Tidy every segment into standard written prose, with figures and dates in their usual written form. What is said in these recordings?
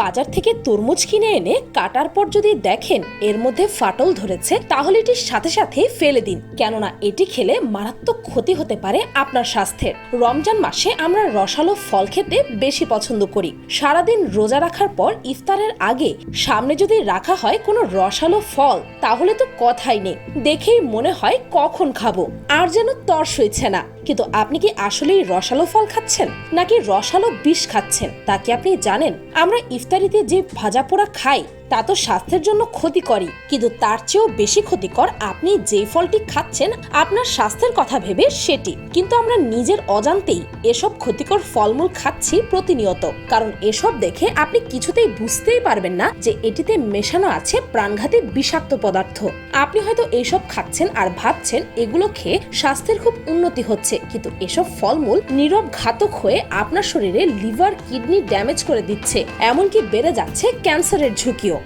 বাজার থেকে তরমুজ কিনে এনে কাটার পর যদি দেখেন এর মধ্যে ফাটল ধরেছে, তাহলে এটি সাথে সাথে ফেলে দিন, কেননা এটি খেলে মারাত্মক ক্ষতি হতে পারে আপনার স্বাস্থ্যের। রমজান মাসে আমরা রসালো ফল খেতে বেশি পছন্দ করি। সারাদিন রোজা রাখার পর ইফতারের আগে সামনে যদি রাখা হয় কোনো রসালো ফল, তাহলে তো কথাই নেই, দেখেই মনে হয় কখন খাবো, আর যেন তর সইছে না। কিন্তু আপনি কি আসলেই রসালো ফল খাচ্ছেন নাকি রসালো বিষ খাচ্ছেন তা কি আপনি জানেন? আমরা ইফতারিতে যে ভাজা পোড়া খাই তা তো স্বাস্থ্যের জন্য ক্ষতিকরই, কিন্তু তার চেয়েও বেশি ক্ষতিকর আপনি যে ফলটি খাচ্ছেন আপনার স্বাস্থ্যের কথা ভেবে সেটি। কিন্তু আমরা নিজের অজান্তেই এসব ক্ষতিকর ফলমূল খাচ্ছি প্রতিনিয়ত, কারণ এসব দেখে আপনি কিছুতেই বুঝতেই পারবেন না যে এটিতে মেশানো আছে প্রাণঘাতী বিষাক্ত পদার্থ। আপনি হয়তো এসব খাচ্ছেন আর ভাবছেন এগুলো খেয়ে স্বাস্থ্যের খুব উন্নতি হচ্ছে, কিন্তু এসব ফলমূল নীরব ঘাতক হয়ে আপনার শরীরে লিভার কিডনি ড্যামেজ করে দিচ্ছে, এমনকি বেড়ে যাচ্ছে ক্যান্সারের ঝুঁকিও।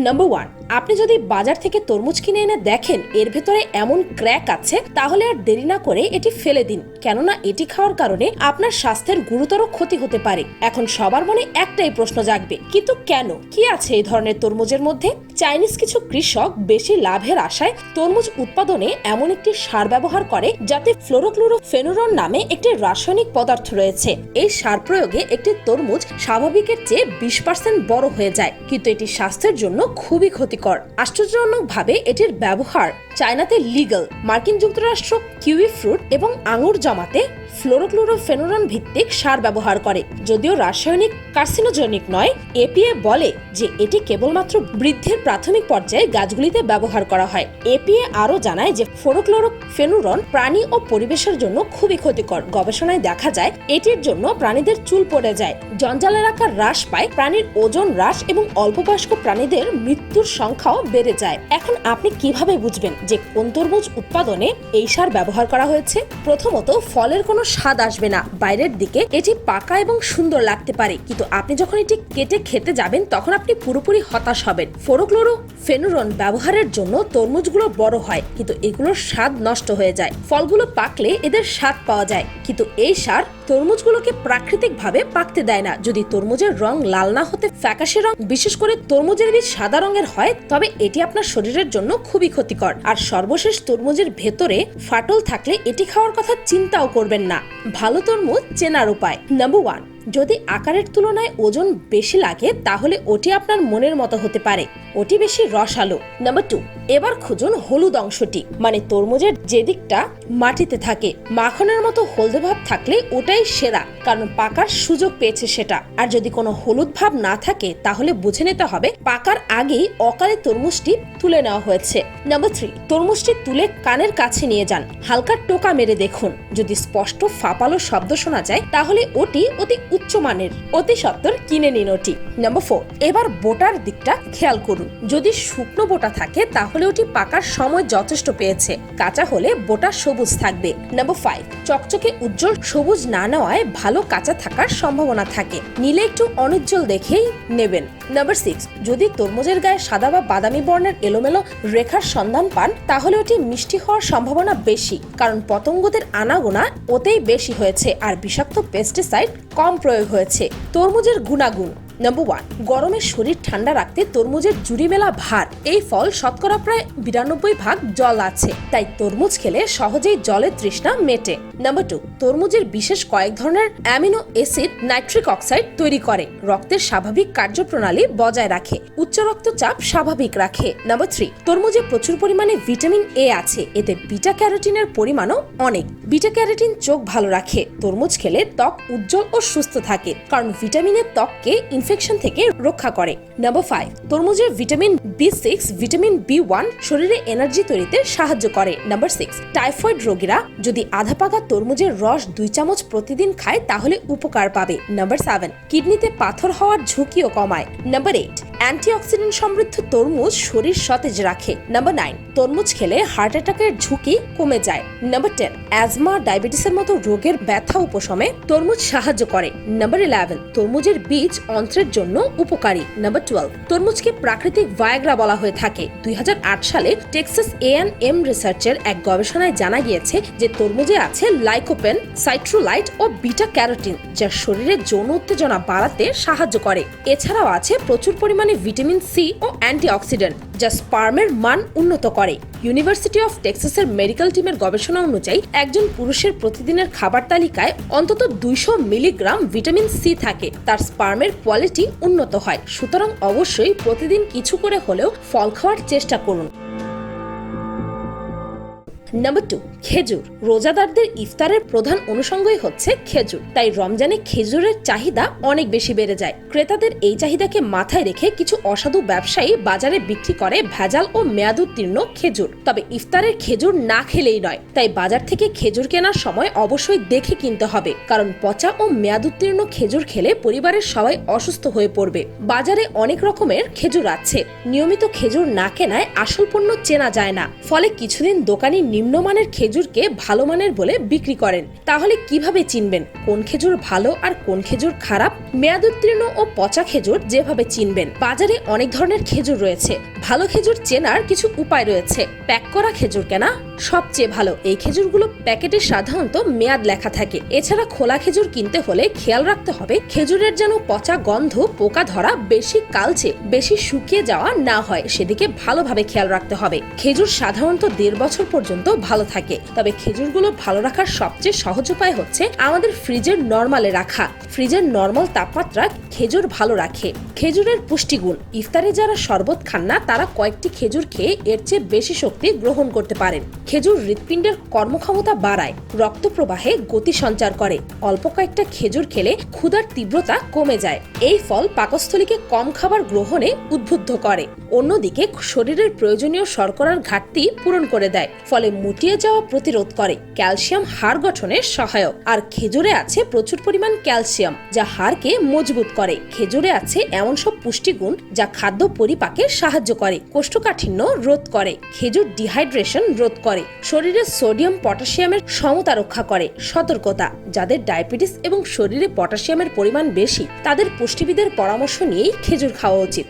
নাম্বার 1, আপনি যদি বাজার থেকে তরমুজ কিনে এনে দেখেন এর ভেতরে এমন ক্র্যাক আছে, তাহলে আর দেরি না করে এটি ফেলে দিন, কেননা এটি খাওয়ার কারণে আপনার স্বাস্থ্যের গুরুতর ক্ষতি হতে পারে। এখন সবার মনে একটাই প্রশ্ন জাগবে, কিন্তু কেন? কি আছে এই ধরনের তরমুজের মধ্যে? চাইনিজ কিছু কৃষক বেশি লাভের আশায় তরমুজ উৎপাদনে এমন একটি সার ব্যবহার করে যাতে ফ্লোরোক্লোরোফেনুরন নামে একটি রাসায়নিক পদার্থ রয়েছে। এই সার প্রয়োগে একটি তরমুজ স্বাভাবিকের চেয়ে 20% বড় হয়ে যায়, কিন্তু এটি স্বাস্থ্যের জন্য খুবই ক্ষতিকর। আশ্চর্যজনকভাবে এটির ব্যবহার চায়নাতে লিগ্যাল। মার্কিন যুক্তরাষ্ট্র কিউই ফ্রুট এবং আঙুর জমাতে ফ্লোরোক্লোরোফেনুরন ভিত্তিক সার ব্যবহার করে, যদিও রাসায়নিক কার্সিনোজেনিক নয়। এপিএ বলে যে এটি কেবলমাত্র বৃদ্ধির প্রাথমিক পর্যায়ে গাছগুলিতে ব্যবহার করা হয়। এপিএ আরও জানায় যে ফ্লোরোক্লোরোফেনুরন প্রাণী ও পরিবেশের জন্য খুবই ক্ষতিকর। গবেষণায় দেখা যায় এটির জন্য প্রাণীদের চুল পড়ে যায়, জঞ্জালের আকার হ্রাস পায়, প্রাণীর ওজন হ্রাস এবং অল্পবয়স্ক প্রাণীদের মৃত্যুর সংখ্যাও বেড়ে যায়। এখন আপনি কিভাবে বুঝবেন যে কোন তরমুজ উৎপাদনে এই সার ব্যবহার করা হয়েছে? প্রথমত, ফলের কোনো স্বাদ আসবে না। বাইরের দিকে এটি পাকা এবং সুন্দর লাগতে পারে, কিন্তু আপনি যখন এটি কেটে খেতে যাবেন তখন আপনি পুরোপুরি হতাশ হবেন। ফ্লোরোক্লোরোফেনুরন ব্যবহারের জন্য তরমুজগুলো বড় হয়, কিন্তু এগুলোর স্বাদ নষ্ট হয়ে যায়। ফলগুলো পাকলে এদের স্বাদ পাওয়া যায়, কিন্তু এই সার তরমুজগুলোকে প্রাকৃতিকভাবে পাকতে দেয় না। যদি তরমুজের রং লাল না হতে ফ্যাকাশে রং, বিশেষ করে তরমুজের বীজ সাদা রঙের হয়, তবে এটি আপনার শরীরের জন্য খুবই ক্ষতিকর। আর সর্বশেষ, তরমুজের ভেতরে ফাটল থাকলে এটি খাওয়ার কথা চিন্তাও করবেন না। ভালো তরমুজ চেনার উপায়। নাম্বার 1, যদি আকারের তুলনায় ওজন বেশি লাগে তাহলে ওটি আপনার মনের মতো হতে পারে, ওটি বেশি রসালো। নাম্বার 2, এবার খুঁজুন হলুদ অংশটি, মানে তরমুজের যে দিকটা মাটিতে থাকে। মাখনের মতো হলদে ভাব থাকলে ওটাই সেরা, কারণ পাকার সুযোগ পেয়েছে সেটা। আর যদি কোনো হলুদ ভাব না থাকে তাহলে বুঝে নিতে হবে পাকার আগেই অকালে তরমুজটি তুলে নেওয়া হয়েছে। নাম্বার 3, তরমুজটি তুলে কানের কাছে নিয়ে যান, হালকা টোকা মেরে দেখুন। যদি স্পষ্ট ফাঁপালো শব্দ শোনা যায় তাহলে ওটি অতি উচ্চমানের, অতি সত্বর কিনে নিন ওটি। নাম্বার 4, এবার বোটার দিকটা খেয়াল করুন। যদি শুকনো বোটা থাকে তাহলে ওটি পাকার সময় যথেষ্ট পেয়েছে, কাঁচা হলে বোটা সবুজ থাকবে। নাম্বার 5, চকচকে উজ্জ্বল সবুজ না নেওয়ায় ভালো কাঁচা থাকার সম্ভাবনা থাকে, নিলে একটু অনুজ্জ্বল দেখেই নেবেন। নাম্বার 6, যদি তরমুজের গায়ে সাদা বা বাদামি বর্ণের এলোমেলো রেখার সন্ধান পান তাহলে ওটি মিষ্টি হওয়ার সম্ভাবনা বেশি, কারণ পতঙ্গদের আনাগোনা ওতেই বেশি হয়েছে আর বিষাক্ত পেস্টিসাইড কম প্রয়োগ হয়েছে। তরমুজের গুণাগুণ। নাম্বার 1, গরমে শরীর ঠান্ডা রাখতে তরমুজের জুড়ি মেলা ভার। এই ফল শতকরা প্রায় 92% জল আছে, তাই তরমুজ খেলে সহজেই জলের তৃষ্ণা মেটে। নাম্বার 2, তরমুজের বিশেষ কয়েক ধরনের অ্যামিনো অ্যাসিড নাইট্রিক অক্সাইড তৈরি করে, রক্তের স্বাভাবিক কার্যপ্রণালী বজায় রাখে, উচ্চ রক্তচাপ স্বাভাবিক রাখে। নাম্বার 3, তরমুজে প্রচুর পরিমাণে ভিটামিন এ আছে, এতে বিটা ক্যারোটিনের পরিমাণও অনেক। বিটা ক্যারোটিন চোখ ভালো রাখে। তরমুজ খেলে ত্বক উজ্জ্বল ও সুস্থ থাকে, কারণ ভিটামিনের ত্বককে ইনফেকশন থেকে রক্ষা করে। নাম্বার 5, তরমুজের ভিটামিন B6, ভিটামিন B1 শরীরে এনার্জি তৈরিতে সাহায্য করে। নাম্বার 6, টাইফয়েড রোগীরা যদি আধা পাকা তরমুজের রস 2 চামচ প্রতিদিন খায় তাহলে উপকার পাবে। নাম্বার 7, কিডনিতে পাথর হওয়ার ঝুঁকিও কমায়। নাম্বার 8, অ্যান্টিঅক্সিডেন্ট সমৃদ্ধ তরমুজ শরীর সতেজ রাখে। নাম্বার 9, তরমুজ খেলে হার্ট অ্যাটাকের ঝুঁকি কমে যায়। নাম্বার 10, অ্যাজমা অ্যাজমা, ডায়াবেটিসের মতো রোগের ব্যথা উপশমে তরমুজ সাহায্য করে। নাম্বার 11, তরমুজের বীজ অন্ত্রের জন্য উপকারী। নাম্বার 12, তরমুজকে প্রাকৃতিক ভায়াগ্রা বলা হয়ে থাকে। 2008 সালে টেক্সাস A&M রিসার্চের এক গবেষণায় জানা গিয়েছে যে তরমুজে আছে লাইকোপেন, সাইট্রোলাইট ও বিটা ক্যারোটিন, যা শরীরের যৌন উত্তেজনা বাড়াতে সাহায্য করে। এছাড়াও আছে প্রচুর পরিমাণে ভিটামিন সি ও অ্যান্টিঅক্সিডেন্ট, যা স্পার্মের মান উন্নত করে। ইউনিভার্সিটি অফ টেক্সাসের মেডিকেল টিমের গবেষণা অনুযায়ী একজন পুরুষের প্রতিদিনের খাবার তালিকায় অন্তত 200 মিলিগ্রাম ভিটামিন সি থাকে, তার স্পার্মের কোয়ালিটি উন্নত হয়। সুতরাং অবশ্যই প্রতিদিন কিছু করে হলেও ফল খাওয়ার চেষ্টা করুন। নাম্বার 2, খেজুর। রোজাদারদের ইফতারের প্রধান অনুষঙ্গই হচ্ছে খেজুর, তাই রমজানে খেজুরের চাহিদা অনেক বেশি বেড়ে যায়। ক্রেতাদের এই চাহিদাকে মাথায় রেখে কিছু অসাধু ব্যবসায়ী বাজারে বিক্রি করে ভেজাল ও মেয়াদোত্তীর্ণ খেজুর। তবে ইফতারের খেজুর না খেলেই নয়, তাই বাজার থেকে খেজুর কেনার সময় অবশ্যই দেখে কিনতে হবে, কারণ পচা ও মেয়াদোত্তীর্ণ খেজুর খেলে পরিবারের সবাই অসুস্থ হয়ে পড়বে। বাজারে অনেক রকমের খেজুর আছে, নিয়মিত খেজুর না কেনায় আসল পণ্য চেনা যায় না, ফলে কিছুদিন দোকানি নিম্নমানের খেজুরকে ভালো মানের বলে বিক্রি করেন। তাহলে কিভাবে চিনবেন কোন খেজুর ভালো আর কোন খেজুর খারাপ? মেয়াদোত্তীর্ণ ও পচা খেজুর যেভাবে চিনবেন। বাজারে অনেক ধরনের খেজুর রয়েছে, ভালো খেজুর চেনার কিছু উপায় রয়েছে। প্যাক করা খেজুর কেনা সবচেয়ে ভালো। এই খেজুরগুলো প্যাকেটে সাধারণত মেয়াদ লেখা থাকে। এছাড়া খোলা খেজুর কিনতে হলে খেয়াল রাখতে হবে খেজুরের যেন পচা গন্ধ, পোকা ধরা, বেশি কালচে, বেশি শুকিয়ে যাওয়া না হয়, সেদিকে ভালোভাবে খেয়াল রাখতে হবে। খেজুর সাধারণত 1.5 বছর পর্যন্ত ভালো থাকে, তবে খেজুরগুলো ভালো রাখার সবচেয়ে সহজ উপায় হচ্ছে আমাদের ফ্রিজের নরমালে রাখা। ফ্রিজের নরমাল তাপমাত্রা খেজুর ভালো রাখে। খেজুরের পুষ্টিগুণ। ইফতারে যারা শরবত খান না তারা কয়েকটি খেজুর খেয়ে এর চেয়ে বেশি শক্তি গ্রহণ করতে পারেন। খেজুর হৃৎপিণ্ডের কর্মক্ষমতা বাড়ায়, রক্ত প্রবাহে গতি সঞ্চার করে। অল্প কয়েকটা খেজুর খেলে ক্ষুধার তীব্রতা কমে যায়। এই ফল পাকস্থলীকে কম খাবার গ্রহণে উদ্বুদ্ধ করে। অন্যদিকে শরীরের প্রয়োজনীয় শর্করার ঘাটতি পূরণ করে দেয়, ফলে মুটিয়ে যাওয়া প্রতিরোধ করে। ক্যালসিয়াম হাড় গঠনে সহায়ক। আর খেজুরে আছে প্রচুর পরিমাণ ক্যালসিয়াম, যা হাড়কে মজবুত করে। খেজুরে আছে এমন সব পুষ্টিগুণ যা খাদ্য পরিপাকে সাহায্য করে, কোষ্ঠকাঠিন্য রোধ করে, খেজুর ডিহাইড্রেশন রোধ করে, শরীরে সোডিয়াম পটাশিয়ামের সমতা রক্ষা করে। সতর্কতা: যাদের ডায়াবেটিস এবং শরীরে পটাশিয়ামের পরিমাণ বেশি, তাদের পুষ্টিবিদের পরামর্শ নিয়েই খেজুর খাওয়া উচিত।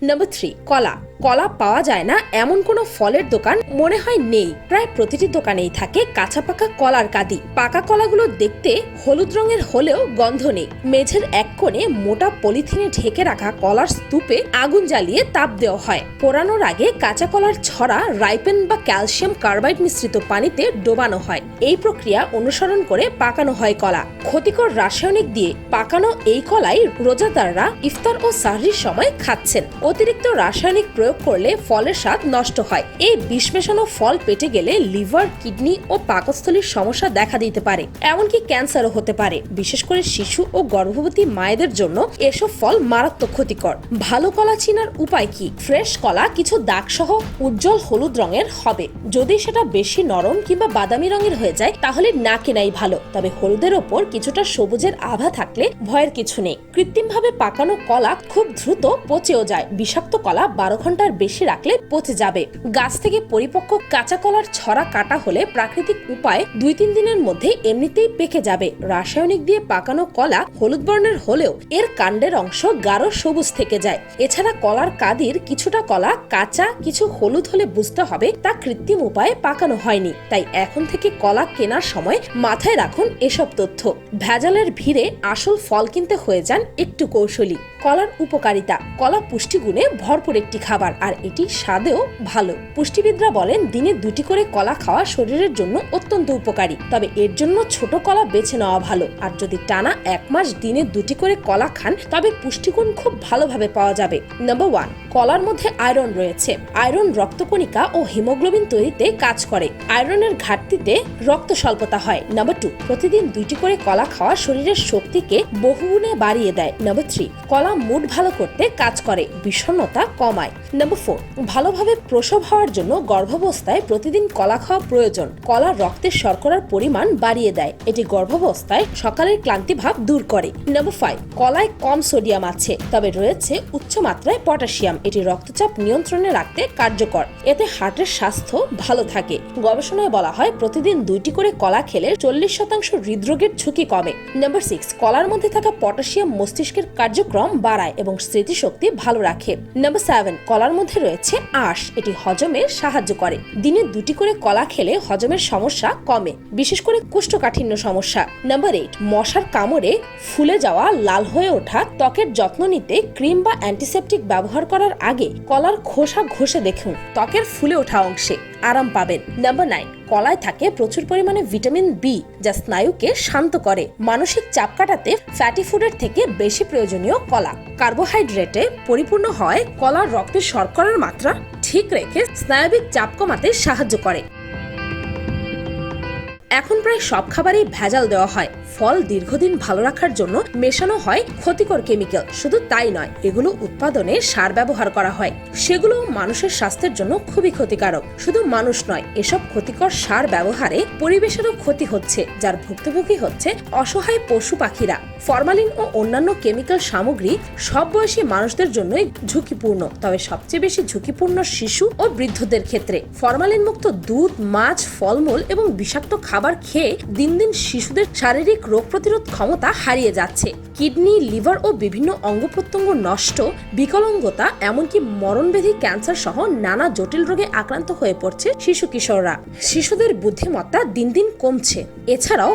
নাম্বার 3, কলা। কলা পাওয়া যায় না এমন কোনো ফলের দোকান মনে হয় নেই। প্রায় প্রতিটি দোকানেই থাকে কাঁচা পাকা কলার কাঁদি। পাকা কলাগুলো দেখতে হলুদ রঙের হলেও গন্ধ নেই। মেঝের এক কোণে মোটা পলিথিনে ঢেকে রাখা কলার স্তূপে আগুন জ্বালিয়ে তাপ দেওয়া হয়। পোড়ানোর আগে কাঁচা কলার ছড়া রাইপেন বা ক্যালসিয়াম কার্বাইড মিশ্রিত পানিতে ডোবানো হয়। এই প্রক্রিয়া অনুসরণ করে পাকানো হয় কলা। ক্ষতিকর রাসায়নিক দিয়ে পাকানো এই কলাই রোজাদাররা ইফতার ও সাহরির সময় খাচ্ছেন। অতিরিক্ত রাসায়নিক প্রয়োগ করলে ফলের স্বাদ নষ্ট হয়। এই বিষ মেশানো ফল পেটে গেলে লিভার, কিডনি ও পাকস্থলীর সমস্যা দেখা দিতে পারে, এমনকি ক্যান্সারও হতে পারে। বিশেষ করে শিশু ও গর্ভবতী মায়েদের জন্য এসব ফল মারাত্মক ক্ষতিকর। ভালো কলা চিনার উপায় কি? ফ্রেশ কলা কিছু দাগ সহ উজ্জ্বল হলুদ রঙের হবে। যদি সেটা বেশি নরম কিংবা বাদামি রঙের হয়ে যায় তাহলে না কেনাই ভালো। তবে হলুদের ওপর কিছুটা সবুজের আভা থাকলে ভয়ের কিছু নেই। কৃত্রিমভাবে পাকানো কলা খুব দ্রুত পচেও যায়। বিষাক্ত কলা 12 ঘন্টার বেশি রাখলে পচে যাবে। গাছ থেকে পরিপক্ক কাঁচা কলার ছড়া কাটা হলে প্রাকৃতিক উপায়ে 2-3 দিনের মধ্যে এমনিতেই পেকে যাবে। রাসায়নিক দিয়ে পাকানো কলা হলুদ বর্ণের হলেও এর কাণ্ডের অংশ গাঢ় সবুজ থেকে যায়। এছাড়া কলার কাদির কিছুটা কলা কাঁচা, কিছু হলুদ হলে বুঝতে হবে তা কৃত্রিম উপায়ে পাকানো হয়নি। তাই এখন থেকে কলা কেনার সময় মাথায় রাখুন এসব তথ্য। ভেজালের ভিড়ে আসল ফল কিনতে হয়ে যান একটু কৌশলী। কলার উপকারিতা। কলা পুষ্টিগুণে ভরপুর একটি খাবার, আর এটি স্বাদেও ভালো। পুষ্টিবিদরা বলেন দিনে 2টি করে কলা খাওয়া শরীরের জন্য অত্যন্ত উপকারী। তবে এর জন্য ছোট কলা বেছে নেওয়া ভালো। আর যদি টানা 1 মাস দিনে 2টি করে কলা খান তবে পুষ্টিগুণ খুব ভালোভাবে পাওয়া যাবে। নাম্বার 1, কলার মধ্যে আয়রন রয়েছে। আয়রন রক্তকণিকা ও হিমোগ্লোবিন তৈরিতে কাজ করে। আয়রনের ঘাটতিতে রক্ত স্বল্পতা হয়। নাম্বার 2, প্রতিদিন 2টি করে কলা খাওয়া শরীরের শক্তিকে বহুগুণে বাড়িয়ে দেয়। নাম্বার 3, কলা মুড ভালো করতে কাজ করে, বিষণ্ণতা কমায়। নাম্বার 4, ভালোভাবে প্রসব হওয়ার জন্য গর্ভাবস্থায় প্রতিদিন কলা খাওয়া প্রয়োজন। কলা রক্তের শর্করার পরিমাণ বাড়িয়ে দেয়, এটি গর্ভাবস্থায় সকালের ক্লান্তি ভাব দূর করে। নাম্বার 5, কলায় কম সোডিয়াম আছে, তবে রয়েছে উচ্চ মাত্রায় পটাশিয়াম, এটি রক্তচাপ নিয়ন্ত্রণে রাখতে কার্যকর। এতে হার্টের স্বাস্থ্য ভালো থাকে। গবেষণায় বলা হয় প্রতিদিন 2টি করে কলা খেলে 40% হৃদরোগের ঝুঁকি কমে। নাম্বার 6, কলার মধ্যে থাকা পটাশিয়াম মস্তিষ্কের কার্যক্রম বাড়ায় এবং স্মৃতিশক্তি ভালো রাখে। নাম্বার 7, কলার মধ্যে রয়েছে আঁশ, এটি হজমে সাহায্য করে। দিনে 2টি করে কলা খেলে হজমের সমস্যা কমে, বিশেষ করে কোষ্ঠকাঠিন্য সমস্যা। নাম্বার 8, মশার কামড়ে ফুলে যাওয়া, লাল হয়ে ওঠা ত্বকের যত্ন নিতে ক্রিম বা অ্যান্টিসেপটিক ব্যবহার করার আগে কলার খোসা ঘষে দেখুন, ত্বকের ফুলে ওঠা অংশে আরাম পাবেন। নাম্বার 9, কলায় থাকে প্রচুর পরিমাণে ভিটামিন বি, যা স্নায়ুকে শান্ত করে। মানসিক চাপ কাটাতে ফ্যাটি ফুডের থেকে বেশি প্রয়োজনীয় কলা। কার্বোহাইড্রেটে পরিপূর্ণ হয় কলার রক্তের শর্করার মাত্রা ঠিক রেখে স্নায়বিক চাপ কমাতে সাহায্য করে। এখন প্রায় সব খাবারেই ভেজাল দেওয়া হয়। ফল দীর্ঘদিন ভালো রাখার জন্য মেশানো হয় ক্ষতিকর কেমিক্যাল। শুধু তাই নয়, এগুলো উৎপাদনে সার ব্যবহার করা হয়, সেগুলো মানুষের স্বাস্থ্যের জন্য খুবই ক্ষতিকারক। শুধু মানুষ নয়, এসব ক্ষতিকর সার ব্যবহারে পরিবেশেরও ক্ষতি হচ্ছে, যার ভুক্তভোগী হচ্ছে অসহায় পশু পাখিরা। ফরমালিন ও অন্যান্য কেমিক্যাল সামগ্রী সব বয়সী মানুষদের জন্যই ঝুঁকিপূর্ণ, তবে সবচেয়ে বেশি ঝুঁকিপূর্ণ শিশু ও বৃদ্ধদের ক্ষেত্রে। ফরমালিন মুক্ত দুধ, মাছ, ফলমূল এবং বিষাক্ত খাবার খেয়ে দিন দিন শিশুদের শারীরিক রোগ প্রতিরোধ ক্ষমতা হারিয়ে যাচ্ছে। কিডনি, লিভার ও বিভিন্ন অঙ্গ প্রত্যঙ্গ নষ্ট, বিকলাঙ্গতা, এমনকি মরণব্যাধি, ক্যান্সার সহ নানা জটিল রোগে আক্রান্ত হয়ে পড়ছে শিশু কিশোররা। শিশুদের বুদ্ধিমত্তা দিন দিন কমছে। এছাড়াও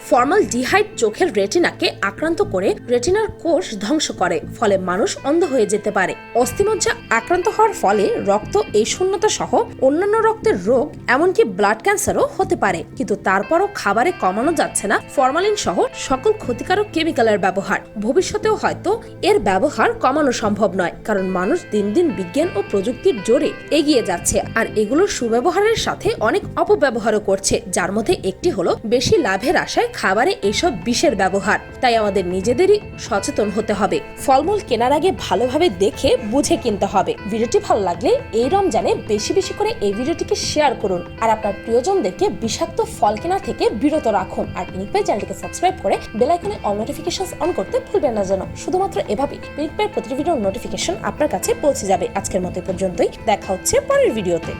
ফর্মালডিহাইড চোখের রেটিনাকে আক্রান্ত করে রেটিনার কোষ ধ্বংস করে, ফলে মানুষ অন্ধ হয়ে যেতে পারে। অস্থিমজ্জা আক্রান্ত হওয়ার ফলে রক্ত এই শূন্যতা সহ অন্যান্য রক্তের রোগ, এমনকি ব্লাড ক্যান্সারও হতে পারে। কিন্তু তারপরও খাবারে কমানো যাচ্ছে না ফরমালিন সহ সকল ক্ষতিকারক কেমিক্যালের ব্যবহার। ভবিষ্যতেও হয়তো এর ব্যবহার কমানো সম্ভব নয়, কারণ মানুষ দিন দিন বিজ্ঞান ও প্রযুক্তির জোরে এগিয়ে যাচ্ছে, আর এগুলোর সুব্যবহারের সাথে অনেক অপব্যবহারও করছে, যার মধ্যে একটি হলো বেশি লাভের আশায় খাবারে এসব বিষের ব্যবহার। তাই আমাদের নিজেদেরই সচেতন হতে হবে। ফলমূল কেনার আগে ভালোভাবে দেখে বুঝে কিনতে হবে। ভিডিওটি ভালো লাগলে এই রমজানে বেশি বেশি করে এই ভিডিওটিকে শেয়ার করুন, আর আপনার প্রিয়জনদেরকে বিষাক্ত ফল কেনা থেকে বিরত রাখুন। আর পিনিক পাই চ্যানেলটিকে সাবস্ক্রাইব করে বেল আইকনে অল নোটিফিকেশন অন করতে ভুলবেন না যেন। শুধুমাত্র এভাবেই পিনিক পাইয়ের প্রতিটি ভিডিওর নোটিফিকেশন আপনার কাছে পৌঁছে যাবে। আজকের মতো পর্যন্তই, দেখা হচ্ছে পরের ভিডিওতে।